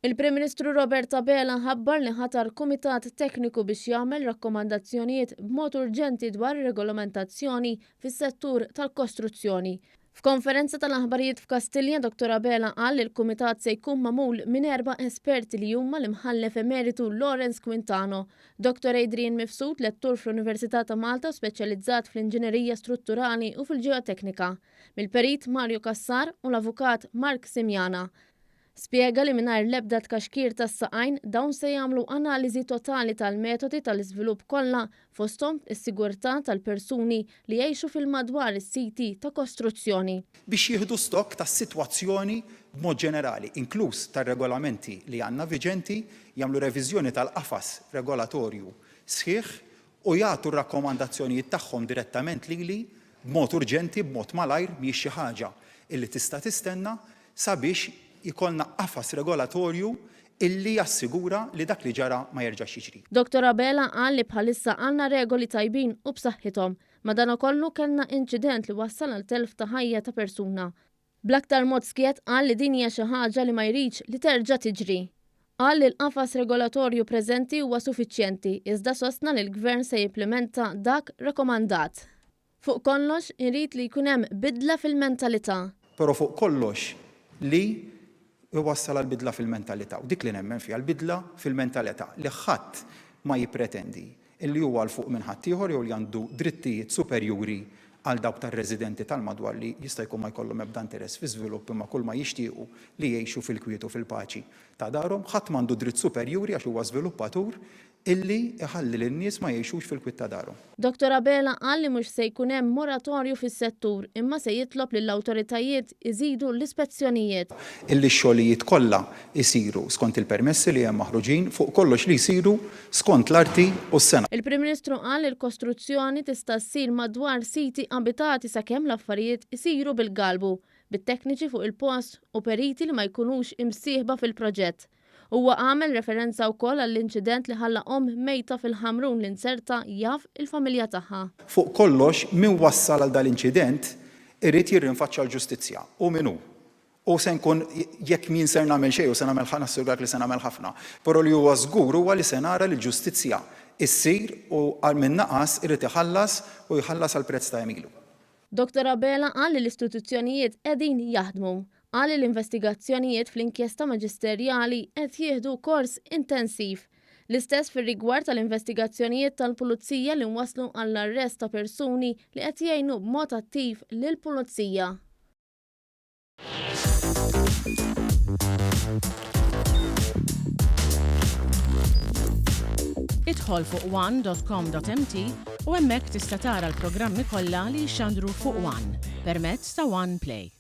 Il-Prim Ministru Robert Abela ħabbar li ħatar Kumitat Tekniku biex jagħmel rakkomandazzjonijiet b'mod urġenti dwar ir-regolamentazzjoni fis-settur tal-kostruzzjoni. F'konferenza tal-aħbarijiet f'Kastilja, Dr. Abela qal li l-Kumitat se jkun magħmul minn 4 esperti li huma l-imħallef emeritu Lawrence Quintano, Dr. Adrian Mifsud, lettur fl-Università ta' Malta speċjalizzat fl-inġinerija strutturali u fil-ġeoteknika, mill-perit Mario Cassar u l-Avukat Mark Simiana. Spjega li mingħajr l-ebda tkaxkir tas-saqajn dawn se jagħmlu analiżi totali tal-metodi tal-iżvilupp kollha fosthom is-sigurtà tal-persuni li jgħixu fil-madwar is-siti ta' kostruzzjoni. Biex jieħdu stokk tas-sitwazzjoni b'mod ġenerali, inkluż tar-regolamenti li għandna viġenti, jagħmlu reviżjoni tal-qafas regolatorju sħiħ u jagħtu r-rakkomandazzjonijiet tagħhom direttament lili b'mod urġenti, b'mod malajr mhix xi ħaġa illi tista' tistenna sabiex ikollna qafas regolatorju illi jassigura li dak li ġara ma jerġax jiġri. Dr. Abela qal li bħalissa għandna regoli tajbin u b'saħħithom, madankollu kellna inċident li wassal għal telf ta' ħajja ta' persuna. Bl-aktar mod skiet qal li din hija xi ħaġa li ma jridx li terġa' tiġri. Qal li l-qafas regolatorju preżenti huwa suffiċjenti, iżda sostna li l-Gvern se jimplementa dak rekomandat. Fuq kollox irid li jkun hemm bidla fil-mentalità. Però fuq kollox li iwassal għal bidla fil-mentalità. U dik li nemmen fiha l-bidla fil-mentalità li ħadd ma jippretendi illi huwa l fuq minn ħadd ieħor jew li għandu drittijiet superjuri għal dawk tar-residenti tal-madwar li jista' jkun ma jkollhom ebda interess fi żvilupp imma kull ma jixtiequ li jgħixu fil-kwietu fil-paċi ta' darhom, ħadd m'għandu dritt superjuri għax huwa żviluppatur illi iħalli lin-nies ma jgħixux fil-kwiet ta' darhom. Dr. Abela qal li mhux se jkun hemm moratorju fis-settur imma se jitlob lill-awtoritajiet iżidu l-ispezzjonijiet. Illi x-xogħlijiet kollha jsiru skont il-permessi li hemm maħruġin fuq kollox li jsiru skont l-arti u s-sena. Il-Prim Ministru qal li l-kostruzzjoni tista' ssir madwar siti abitati sakemm l-affarijiet isiru bil-galbu, bit-tekniċi fuq il-post u periti li ma jkunux imsieħba fil-proġett. Huwa għamel referenza wkoll għall-inċident li ħalla mejta fil-Ħamrun li nserta jaf il-familja tagħha. Fuq kollox min wassal għal dal-inċident irid jirrinfaċċja l-ġustizzja u min hu. U se nkun jekk min ser nagħmel xejn u se nagħmel ħanassurak li se nagħmel ħafna, però li huwa żgur huwa li se nara li l-ġustizzja issir u għal min naqas irid iħallas u jħallas għal prezz ta' emilu. Dr. Abela qal li l-istituzzjonijiet qegħdin jaħdmu. Qal li l-investigazzjonijiet fl-inkjesta maġisterjali qed jieħdu kors intensiv. L-istess fir-rigward tal-investigazzjonijiet tal-Pulizija li nwasslu għall-arrest ta' persuni li qed jgħinu b'mod attiv lill-Pulizija. Idħol fuq one.com.mt u hemmhekk tista' tara l-programmi kollha li jxandru fuq One permezz ta' One Play.